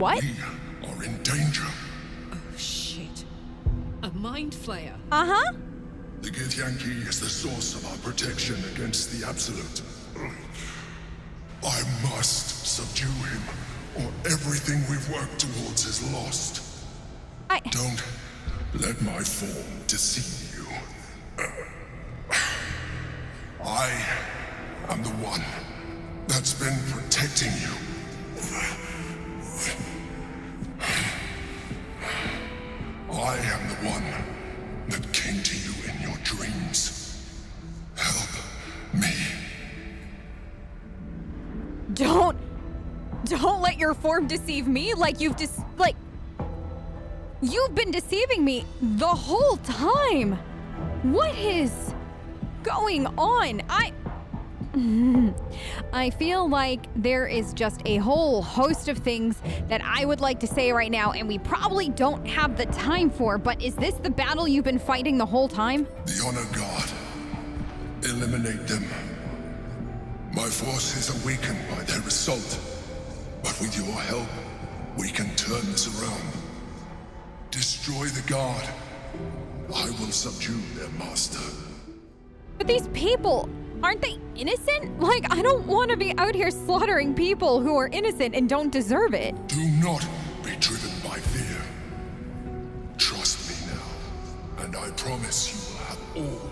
What? We are in danger. Oh, shit. A mind flayer. Uh-huh. The Githyanki is the source of our protection against the Absolute. I must subdue him, or everything we've worked towards is lost. Don't let my form deceive you. I am the one that's been protecting you. I am the one that came to you in your dreams. Help me. Don't let your form deceive me like you've been deceiving me the whole time. What is going on? I feel like there is just a whole host of things that I would like to say right now, and we probably don't have the time for, but is this the battle you've been fighting the whole time? The Honor God. Eliminate them. My force is awakened by their assault, but with your help, we can turn this around. Destroy the God. I will subdue their master. But these people, aren't they innocent? Like, I don't want to be out here slaughtering people who are innocent and don't deserve it. Do not be driven by fear. Trust me now, and I promise you will have all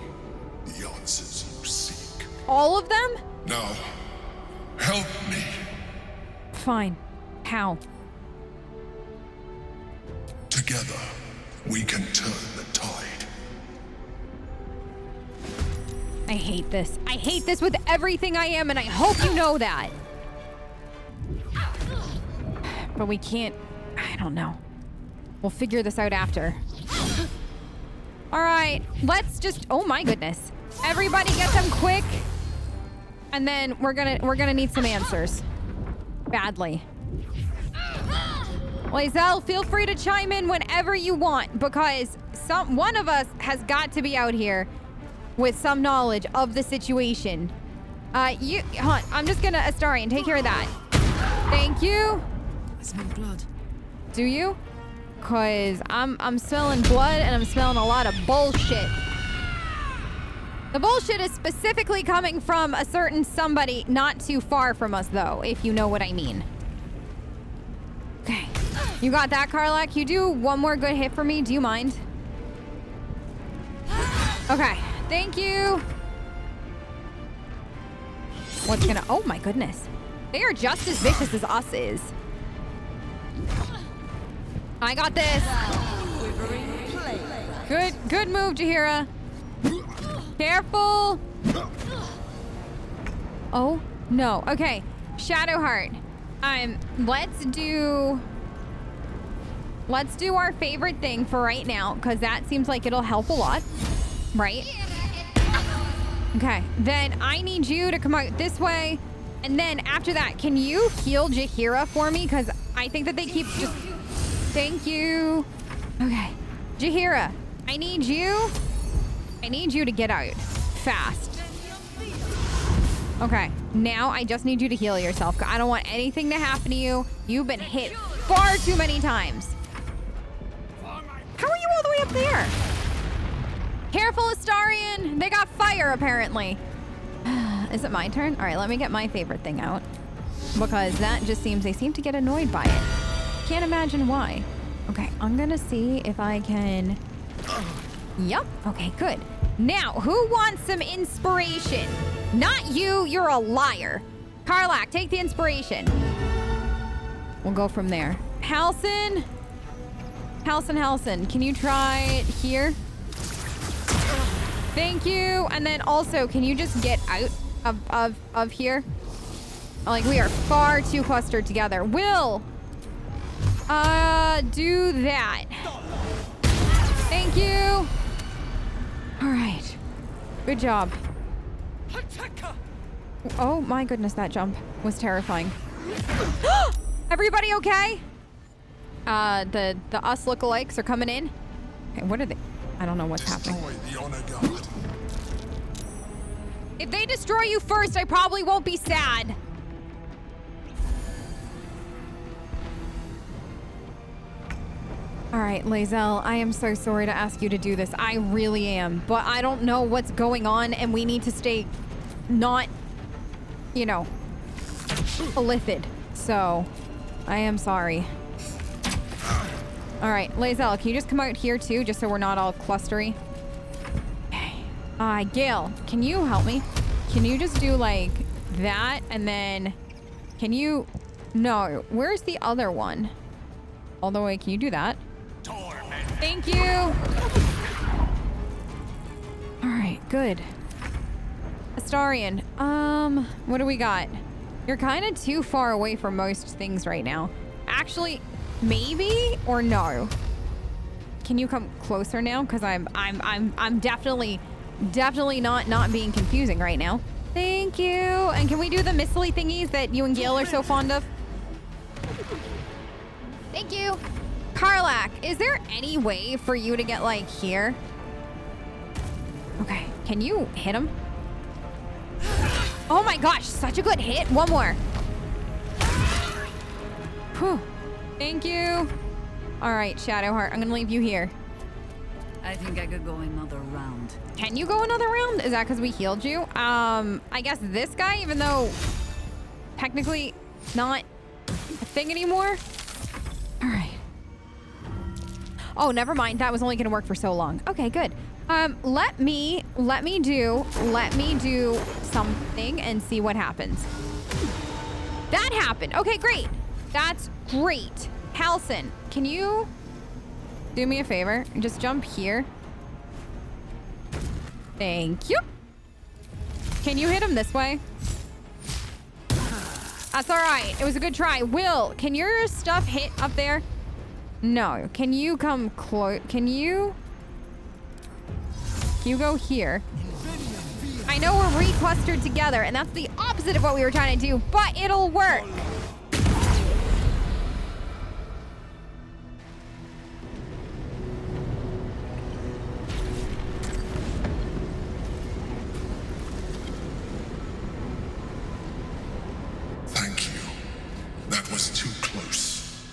the answers you seek. All of them? Now, help me. Fine. How? Together, we can turn the tide. I hate this. I hate this with everything I am, and I hope you know that. But we can't... I don't know. We'll figure this out after. All right, let's just... Oh my goodness. Everybody get them quick. And then we're gonna need some answers. Badly. Lae'zel, feel free to chime in whenever you want, because one of us has got to be out here with some knowledge of the situation. Hunt, I'm just gonna Astarian, take care of that. Thank you. I smell blood. Do you? Cause I'm smelling blood and I'm smelling a lot of bullshit. The bullshit is specifically coming from a certain somebody not too far from us though, if you know what I mean. Okay. You got that, Karlach? You do one more good hit for me, do you mind? Okay. Thank you. What's gonna... Oh my goodness. They are just as vicious as us is. I got this. Good move, Jaheira. Careful. Oh, no. Okay. Shadowheart. Let's do our favorite thing for right now, because that seems like it'll help a lot. Right? Okay. Then I need you to come out this way. And then after that, can you heal Jaheira for me? Because I think that they keep just... Thank you. Okay. Jaheira, I need you to get out fast. Okay. Now I just need you to heal yourself. I don't want anything to happen to you. You've been hit far too many times. How are you all the way up there? Careful, Astarian. They got fire, apparently. Is it my turn? All right, let me get my favorite thing out. Because that just seems... They seem to get annoyed by it. Can't imagine why. Okay, I'm gonna see if I can... Yup. Okay, good. Now, who wants some inspiration? Not you. You're a liar. Karlach, take the inspiration. We'll go from there. Halsin, can you try it here? Thank you. And then also, can you just get out of here? Like, we are far too clustered together. Will, do that. Thank you. All right. Good job. Oh my goodness, that jump was terrifying. Everybody okay? The us lookalikes are coming in. Okay, what are they? I don't know what's happening. The Honor God. If they destroy you first, I probably won't be sad. All right, Lae'zel, I am so sorry to ask you to do this. I really am. But I don't know what's going on, and we need to stay not, you know, illithid. So, I am sorry. All right, Lae'zel, can you just come out here too, just so we're not all clustery? Okay. Gale, can you help me? Can you just do like that, and then can you... No, where's the other one? All the way, can you do that? Thank you. All right, good. Astarion, what do we got? You're kind of too far away from most things right now. Actually, maybe or no? Can you come closer now? Because I'm definitely not being confusing right now. Thank you. And can we do the missily thingies that you and Gale are so fond of? Thank you. Karlach, is there any way for you to get, like, here? Okay, can you hit him? Oh my gosh, such a good hit. One more. Whew. Thank you. All right, Shadowheart, I'm gonna leave you here. I think I could go another round. Can you go another round? Is that because we healed you? I guess this guy, even though technically not a thing anymore. All right. Oh, never mind. That was only gonna work for so long. Okay, good. Let me do something and see what happens. That happened. Okay, great. That's great. Halson, can you do me a favor? Just jump here. Thank you. Can you hit him this way? That's all right. It was a good try. Will, can your stuff hit up there? No. Can you come close? Can you go here? I know we're reclustered together, and that's the opposite of what we were trying to do, but it'll work. Thank you. That was too close.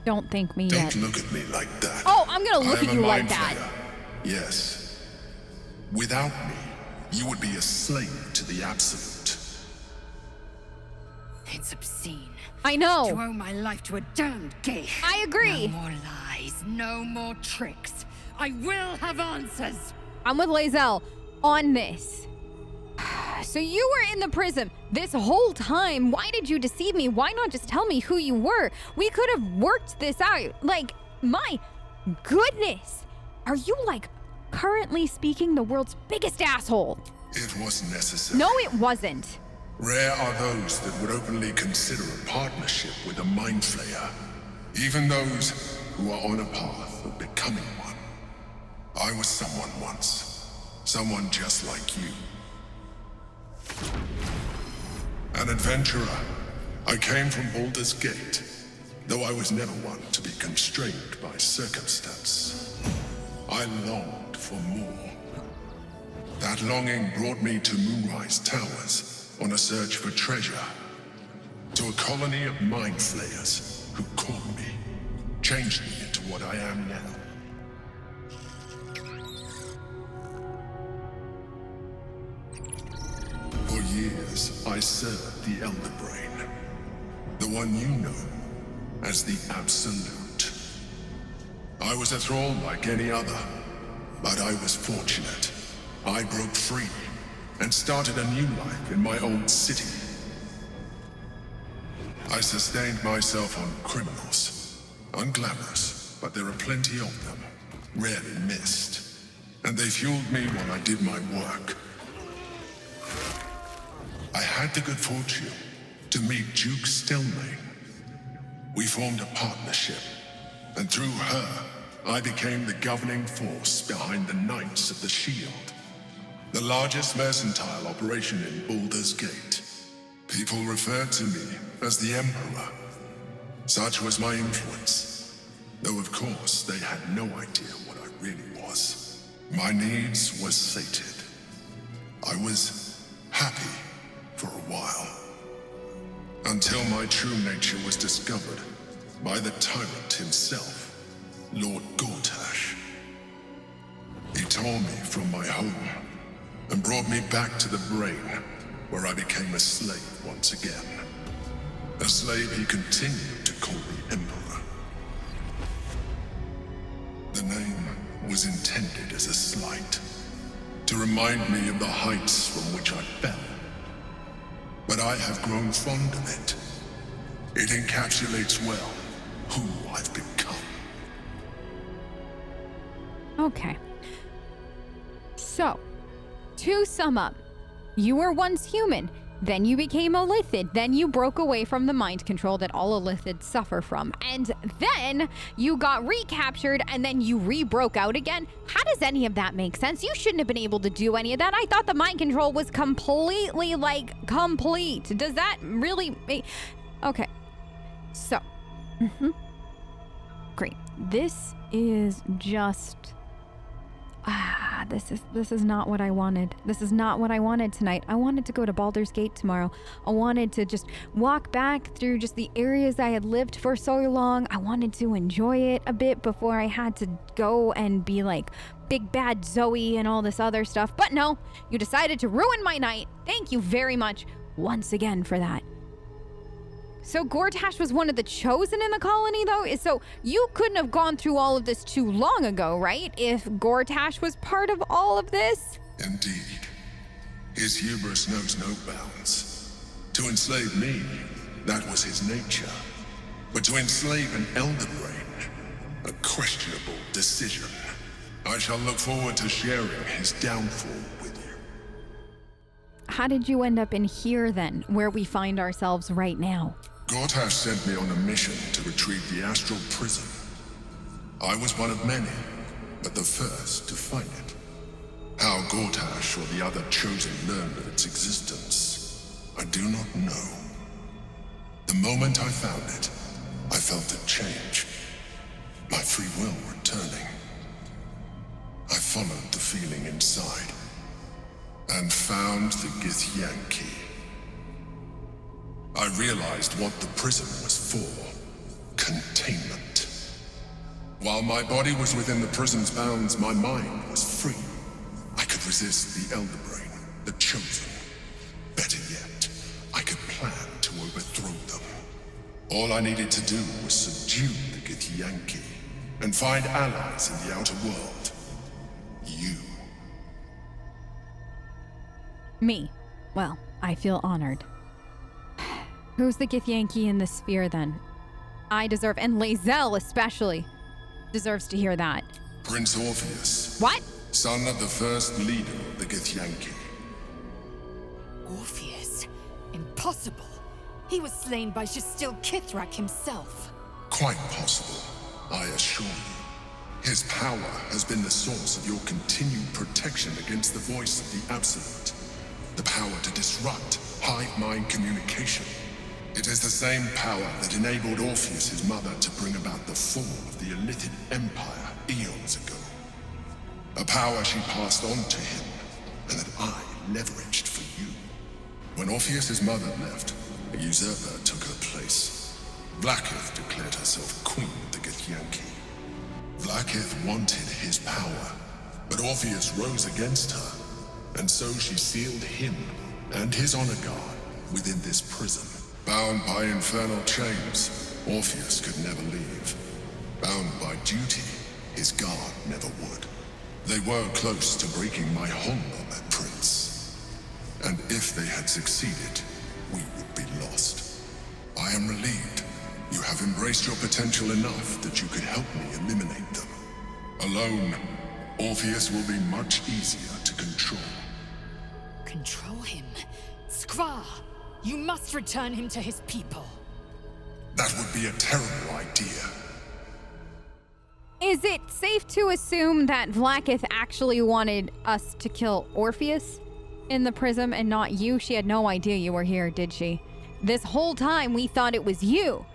Don't thank me yet. Don't look at me like that. Oh, I'm gonna look I am at you a like mind that. flayer. Yes. Without me, you would be a slave to the absolute. It's obscene. I To know. owe my life to a damned gay. I agree. No more lies, no more tricks. I will have answers. I'm with Lae'zel on this. So you were in the prism this whole time. Why did you deceive me? Why not just tell me who you were? We could have worked this out. Like, my goodness. Are you, like, currently speaking the world's biggest asshole? It was necessary. No, it wasn't. Rare are those that would openly consider a partnership with a mind flayer. Even those who are on a path of becoming one. I was someone once. Someone just like you. An adventurer. I came from Baldur's Gate, though I was never one to be constrained by circumstance. I longed for more. That longing brought me to Moonrise Towers on a search for treasure. To a colony of mind flayers who caught me, changed me into what I am now. For years, I served the Elder Brain, the one you know as the Absolute. I was a thrall like any other, but I was fortunate. I broke free and started a new life in my old city. I sustained myself on criminals, unglamorous, but there are plenty of them, rarely missed, and they fueled me while I did my work. I had the good fortune to meet Duke Stelmane. We formed a partnership, and through her, I became the governing force behind the Knights of the Shield, the largest mercantile operation in Baldur's Gate. People referred to me as the Emperor. Such was my influence, though of course they had no idea what I really was. My needs were sated. I was happy for a while, until my true nature was discovered by the tyrant himself. Lord Gortash. He tore me from my home and brought me back to the brain, where I became a slave once again. A slave he continued to call the Emperor. The name was intended as a slight, to remind me of the heights from which I fell. But I have grown fond of it. It encapsulates well who I've become. Okay. So, to sum up, you were once human, then you became a Lithid, then you broke away from the mind control that all Lithids suffer from, and then you got recaptured, and then you re-broke out again? How does any of that make sense? You shouldn't have been able to do any of that. I thought the mind control was completely, complete. Does that really make... Okay. So. Great. This is just... this is not what I wanted. This is not what I wanted tonight. I wanted to go to Baldur's Gate tomorrow. I wanted to just walk back through just the areas I had lived for so long. I wanted to enjoy it a bit before I had to go and be like big bad Zoe and all this other stuff. But no, you decided to ruin my night. Thank you very much once again for that. So Gortash was one of the chosen in the colony, though? So you couldn't have gone through all of this too long ago, right? If Gortash was part of all of this? Indeed. His hubris knows no bounds. To enslave me, that was his nature. But to enslave an Elder Brain, a questionable decision. I shall look forward to sharing his downfall with you. How did you end up in here, then, where we find ourselves right now? Gortash sent me on a mission to retrieve the astral prism. I was one of many, but the first to find it. How Gortash or the other chosen learned of its existence, I do not know. The moment I found it, I felt it change. My free will returning. I followed the feeling inside, and found the Githyanki. I realized what the prism was for. Containment. While my body was within the prism's bounds, my mind was free. I could resist the Elder Brain, the chosen. Better yet, I could plan to overthrow them. All I needed to do was subdue the Githyanki and find allies in the outer world. You. Me. Well, I feel honored. Who's the Githyanki in the sphere, then? I deserve, and Lae'zel especially, deserves to hear that. Prince Orpheus. What? Son of the first leader of the Githyanki. Orpheus? Impossible. He was slain by Justil Kithrak himself. Quite possible, I assure you. His power has been the source of your continued protection against the voice of the Absolute. The power to disrupt hive mind communication. It is the same power that enabled Orpheus's mother to bring about the fall of the Illithid Empire eons ago. A power she passed on to him, and that I leveraged for you. When Orpheus's mother left, a usurper took her place. Blackith declared herself queen of the Githyanki. Blackith wanted his power, but Orpheus rose against her, and so she sealed him and his honor guard within this prison. Bound by infernal chains, Orpheus could never leave. Bound by duty, his guard never would. They were close to breaking my hold on that prince. And if they had succeeded, we would be lost. I am relieved. You have embraced your potential enough that you could help me eliminate them. Alone, Orpheus will be much easier to control. Control him? Skra! You must return him to his people. That would be a terrible idea. Is it safe to assume that Vlaakith actually wanted us to kill Orpheus in the prism and not you? She had no idea you were here, did she? This whole time we thought it was you,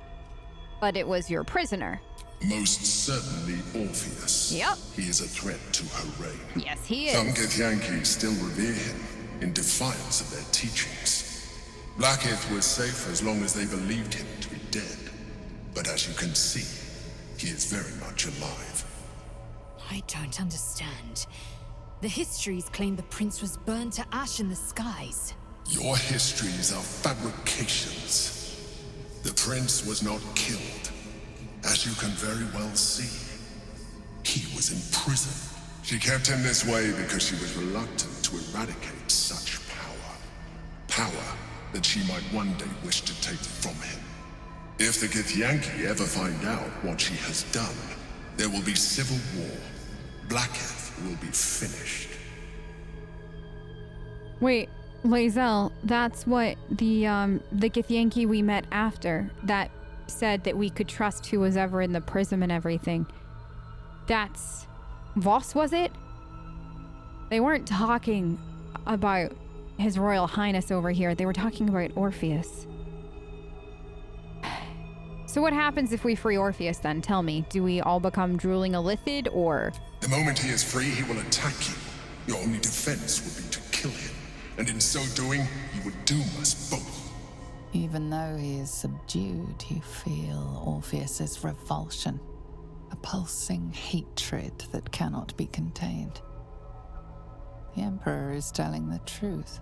but it was your prisoner. Most certainly Orpheus. Yep. He is a threat to her reign. Yes, he is. Some Githyanki still revere him in defiance of their teachings. Blackith was safe as long as they believed him to be dead. But as you can see, he is very much alive. I don't understand. The histories claim the prince was burned to ash in the skies. Your histories are fabrications. The prince was not killed. As you can very well see, he was imprisoned. She kept him this way because she was reluctant to eradicate such power. Power that she might one day wish to take from him. If the Githyanki ever find out what she has done, there will be civil war. Blackheath will be finished. Wait, Lae'zel, that's what the Githyanki we met after that said that we could trust who was ever in the prism and everything. That's Voss, was it? They weren't talking about His Royal Highness over here. They were talking about Orpheus. So what happens if we free Orpheus then? Tell me, do we all become drooling Illithid, or? The moment he is free, he will attack you. Your only defense would be to kill him. And in so doing, he would doom us both. Even though he is subdued, you feel Orpheus's revulsion. A pulsing hatred that cannot be contained. The Emperor is telling the truth.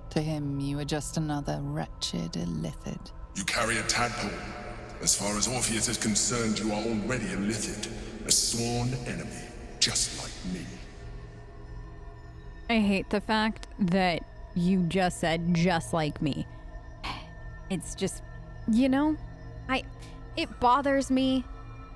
To him, you are just another wretched Illithid. You carry a tadpole. As far as Orpheus is concerned, you are already Illithid. A sworn enemy, just like me. I hate the fact that you just said just like me. It's just, you know, it bothers me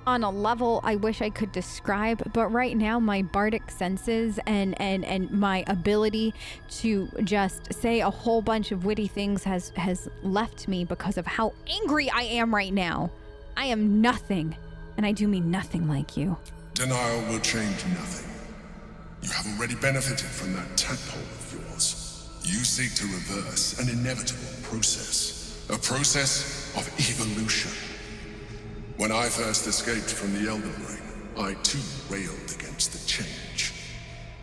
on a level I wish I could describe, but right now my bardic senses and my ability to just say a whole bunch of witty things has left me because of how angry I am right now. I am nothing, and I do mean nothing like you. Denial will change nothing. You have already benefited from that tadpole of yours. You seek to reverse an inevitable process. A process of evolution. When I first escaped from the Elder Brain, I too railed against the change.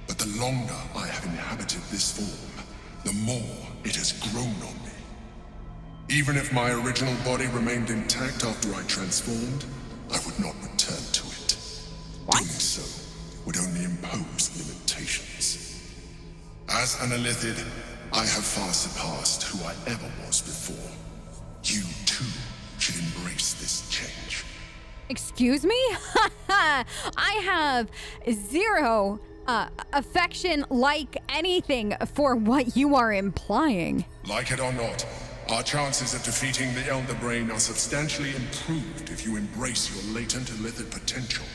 But the longer I have inhabited this form, the more it has grown on me. Even if my original body remained intact after I transformed, I would not return to it. Doing so would only impose limitations. As an Illithid, I have far surpassed who I ever was before. You too should embrace this change. Excuse me? I have zero affection, like anything, for what you are implying. Like it or not, our chances of defeating the Elder Brain are substantially improved if you embrace your latent Illithid potential.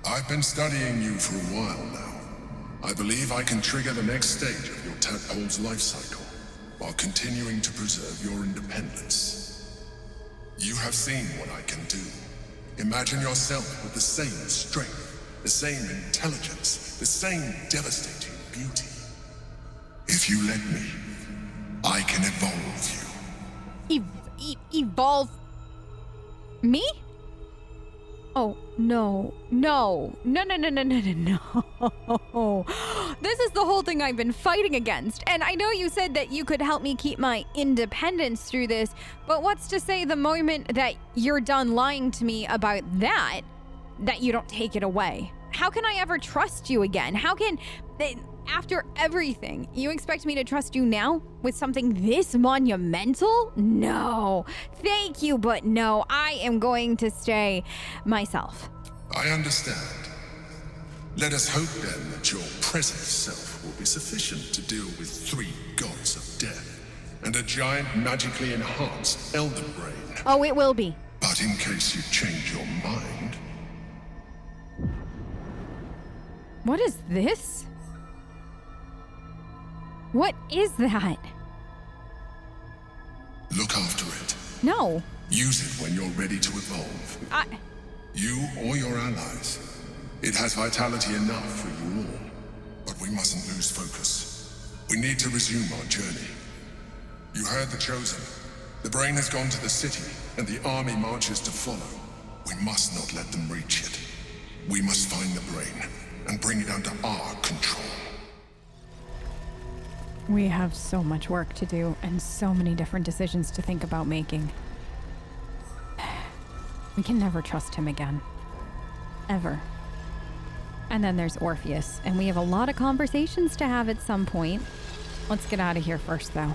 I've been studying you for a while now. I believe I can trigger the next stage of your tadpole's life cycle, while continuing to preserve your independence. You have seen what I can do. Imagine yourself with the same strength, the same intelligence, the same devastating beauty. If you let me, I can evolve you. Evolve me? Oh, no. No. This is the whole thing I've been fighting against. And I know you said that you could help me keep my independence through this, but what's to say the moment that you're done lying to me about that you don't take it away? How can I ever trust you again? How can, after everything, you expect me to trust you now with something this monumental? No. Thank you, but no. I am going to stay myself. I understand. Let us hope then that your present self will be sufficient to deal with 3 gods of death and a giant magically enhanced Elder Brain. Oh, it will be. But in case you change your mind... What is this? What is that? Look after it. No. Use it when you're ready to evolve. You or your allies. It has vitality enough for you all. But we mustn't lose focus. We need to resume our journey. You heard the Chosen. The brain has gone to the city, and the army marches to follow. We must not let them reach it. We must find the brain and bring it under our control. We have so much work to do and so many different decisions to think about making. We can never trust him again. Ever. And then there's Orpheus, and we have a lot of conversations to have at some point. Let's get out of here first, though.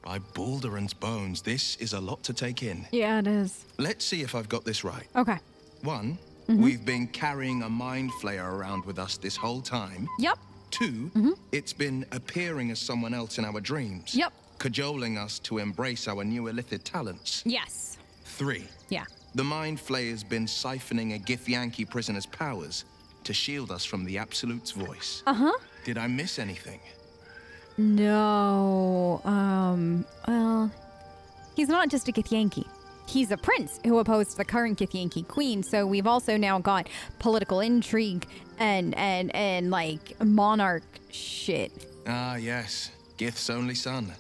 By Baldur's bones, this is a lot to take in. Yeah, it is. Let's see if I've got this right. Okay. One, we've been carrying a mind flayer around with us this whole time. Yep. Two, it's been appearing as someone else in our dreams. Yep. Cajoling us to embrace our new illithid talents. Yes. Three, Yeah. the mind flayer's been siphoning a Githyanki prisoner's powers to shield us from the Absolute's voice. Did I miss anything? No. Well, he's not just a Githyanki. He's a prince who opposed the current Githyanki queen, so we've also now got political intrigue and like monarch shit. Ah, yes. Gith's only son.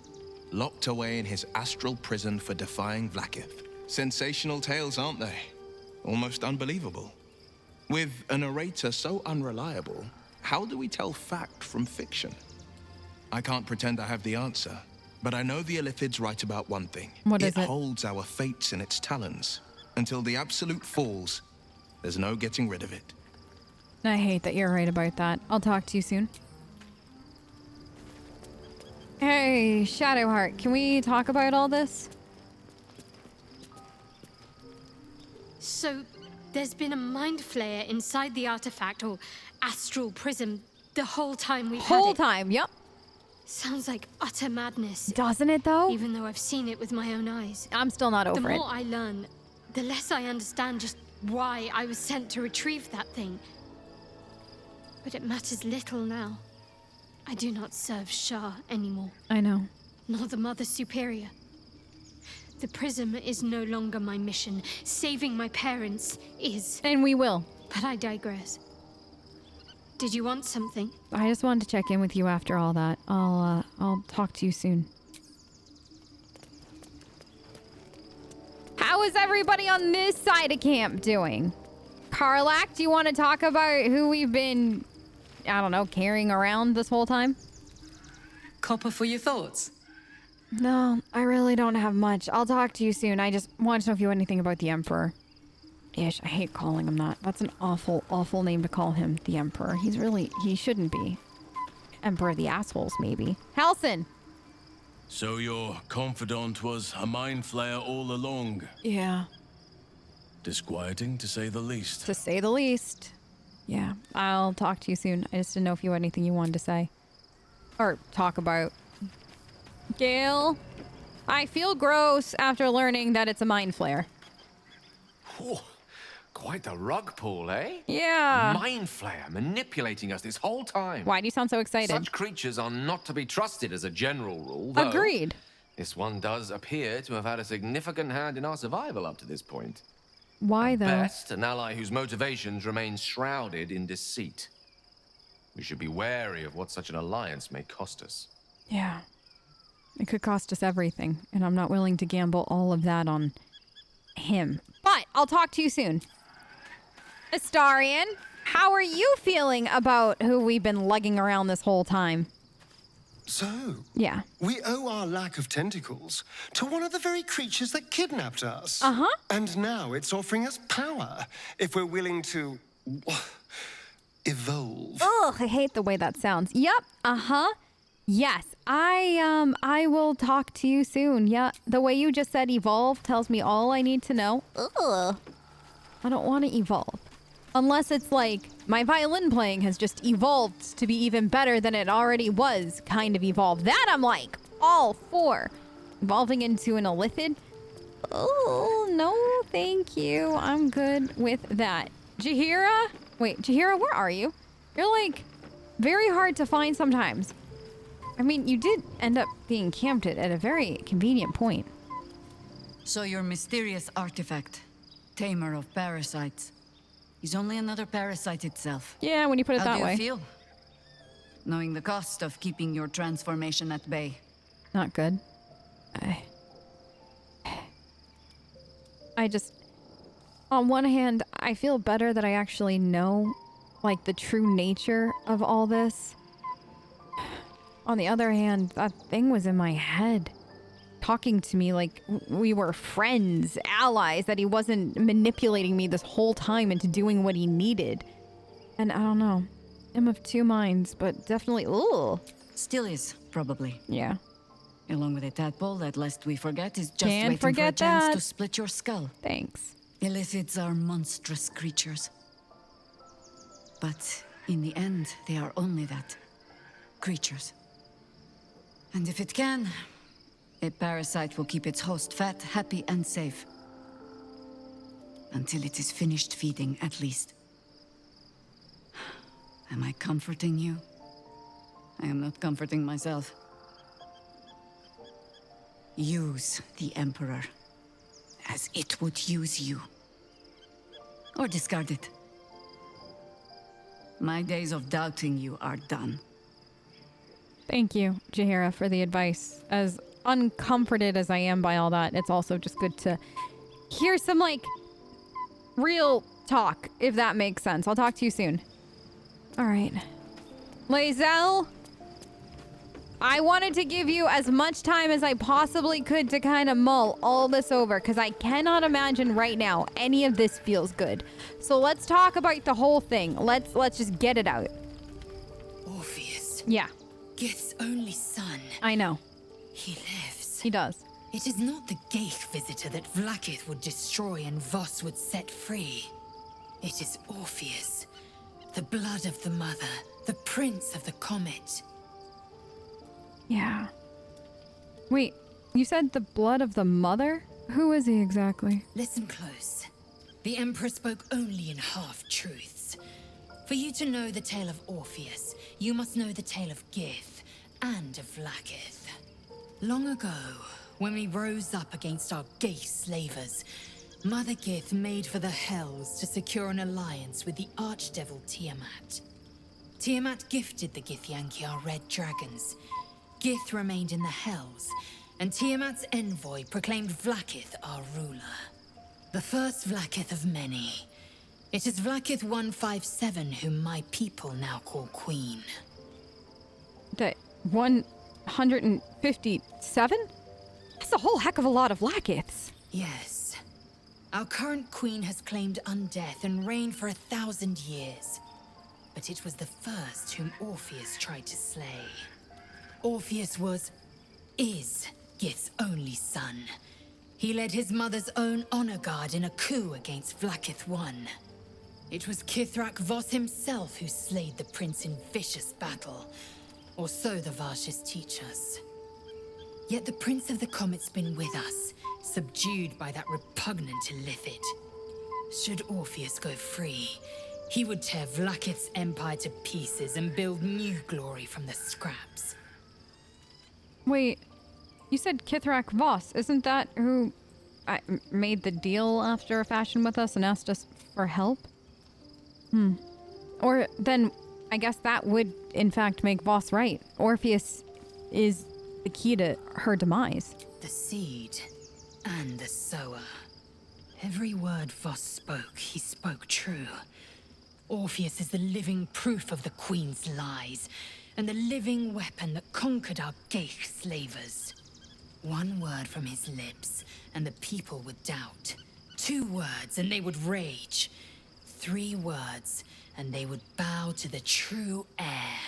Locked away in his astral prison for defying Vlaakith. Sensational tales, aren't they? Almost unbelievable. With a narrator so unreliable, how do we tell fact from fiction? I can't pretend I have the answer, but I know the illithid's right about one thing. What is it? It holds our fates in its talons. Until the Absolute falls, there's no getting rid of it. I hate that you're right about that. I'll talk to you soon. Hey, Shadowheart, can we talk about all this? So, there's been a mind flayer inside the artifact, or astral prism, the whole time we've had Whole it. time, yep. Sounds like utter madness, Doesn't it, though? even though I've seen it with my own eyes. I'm still not The over it. more I learn, the less I understand just why I was sent to retrieve that thing. But it matters little now. I do not serve Shah anymore, I know. nor the Mother Superior. The prism is no longer my mission. Saving my parents is. And we will. But I digress. Did you want something? I just wanted to check in with you after all that. I'll talk to you soon. How is everybody on this side of camp doing? Karlak, do you want to talk about who we've been, I don't know, carrying around this whole time? Copper for your thoughts. No, I really don't have much. I'll talk to you soon. I just wanted to know if you had anything about the Emperor. Ish, I hate calling him that. That's an awful, awful name to call him, the Emperor. He shouldn't be. Emperor of the Assholes, maybe. Halson! So your confidant was a mind flayer all along. Yeah. Disquieting, to say the least. To say the least. Yeah, I'll talk to you soon. I just didn't know if you had anything you wanted to say. Or talk about. Gale, I feel gross after learning that it's a mind flare. Oh, quite the rug pull, eh? Yeah. Mind flayer manipulating us this whole time. Why do you sound so excited? Such creatures are not to be trusted as a general rule, though. Agreed. This one does appear to have had a significant hand in our survival up to this point. Why, though? Best, an ally whose motivations remain shrouded in deceit. We should be wary of what such an alliance may cost us. Yeah. It could cost us everything, and I'm not willing to gamble all of that on him. But I'll talk to you soon. Astarion, how are you feeling about who we've been lugging around this whole time? So, Yeah. we owe our lack of tentacles to one of the very creatures that kidnapped us. Uh-huh. And now it's offering us power if we're willing to evolve. Ugh, I hate the way that sounds. Yep. Uh-huh. Yes. I will talk to you soon. Yeah. The way you just said evolve tells me all I need to know. Ugh. I don't want to evolve. Unless it's like my violin playing has just evolved to be even better than it already was, kind of evolved. That I'm like all for. Evolving into an illithid? Oh, no, thank you. I'm good with that. Jaheira? Wait, Jaheira, where are you? You're like very hard to find sometimes. I mean, you did end up being camped at a very convenient point. So your mysterious artifact, Tamer of Parasites, is only another parasite itself. Yeah, when you put it How that do way. you feel? Knowing the cost of keeping your transformation at bay. Not good. I just, on one hand, I feel better that I actually know, like, the true nature of all this. On the other hand, that thing was in my head. talking to me like we were friends, allies, that he wasn't manipulating me this whole time into doing what he needed. And I don't know. I'm of two minds, but definitely, ooh. Still is, probably. Yeah. Along with a tadpole that, lest we forget, is just Can't waiting for a forget chance that. to split your skull. Thanks. Illithids are monstrous creatures. But in the end, they are only that. Creatures. And if it can, a parasite will keep its host fat, happy, and safe. Until it is finished feeding, at least. Am I comforting you? I am not comforting myself. Use the Emperor as it would use you. Or discard it. My days of doubting you are done. Thank you, Jaheira, for the advice. As uncomforted as I am by all that, it's also just good to hear some, like, real talk, if that makes sense. I'll talk to you soon. All right. Lae'zel, I wanted to give you as much time as I possibly could to kind of mull all this over, because I cannot imagine right now any of this feels good. So let's talk about the whole thing. Let's just get it out. Orpheus. Yeah. Gith's only son. I know. He lives. He does. It is not the Geich visitor that Vlaakith would destroy and Voss would set free. It is Orpheus, the blood of the mother, the prince of the comet. Yeah. Wait, you said the blood of the mother? Who is he exactly? Listen close. The Emperor spoke only in half-truths. For you to know the tale of Orpheus, you must know the tale of Gith and of Vlaakith. Long ago, when we rose up against our Geich slavers, Mother Gith made for the Hells to secure an alliance with the archdevil Tiamat. Tiamat gifted the Githyanki our red dragons. Gith remained in the Hells, and Tiamat's envoy proclaimed Vlaakith our ruler. The first Vlaakith of many. It is Vlaakith 157 whom my people now call Queen. The 157? That's a whole heck of a lot of Vlaakiths. Yes. Our current queen has claimed undeath and reigned for 1,000 years. But it was the first whom Orpheus tried to slay. Orpheus is Gith's only son. He led his mother's own honor guard in a coup against Vlaakith I. It was Kithrak Voss himself who slayed the prince in vicious battle, or so the Varshis teach us. Yet the prince of the comet's been with us, subdued by that repugnant illithid. Should Orpheus go free, he would tear Vlaakith's empire to pieces and build new glory from the scraps. Wait, you said Kithrak Voss. Isn't that who made the deal after a fashion with us and asked us for help? Or then, I guess that would, in fact, make Voss right. Orpheus is the key to her demise. The seed and the sower. Every word Voss spoke, he spoke true. Orpheus is the living proof of the Queen's lies, and the living weapon that conquered our Geich slavers. One word from his lips, and the people would doubt. 2 words, and they would rage. 3 words, and they would bow to the true heir.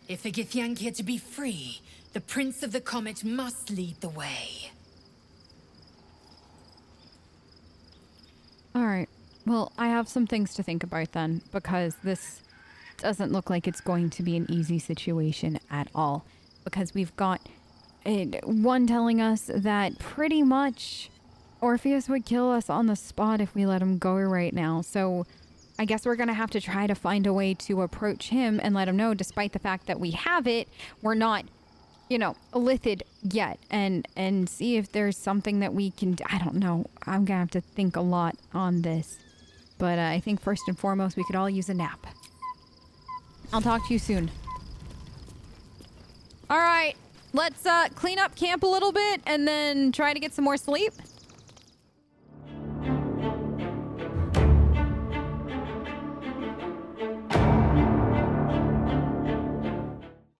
If the Githyanki are to be free, the Prince of the Comet must lead the way. All right. Well, I have some things to think about then, because this doesn't look like it's going to be an easy situation at all. Because we've got one telling us that pretty much Orpheus would kill us on the spot if we let him go right now. So I guess we're going to have to try to find a way to approach him and let him know, despite the fact that we have it, we're not, illithid yet. And see if there's something that we can do. I don't know. I'm going to have to think a lot on this. But I think first and foremost, we could all use a nap. I'll talk to you soon. All right. Let's clean up camp a little bit and then try to get some more sleep.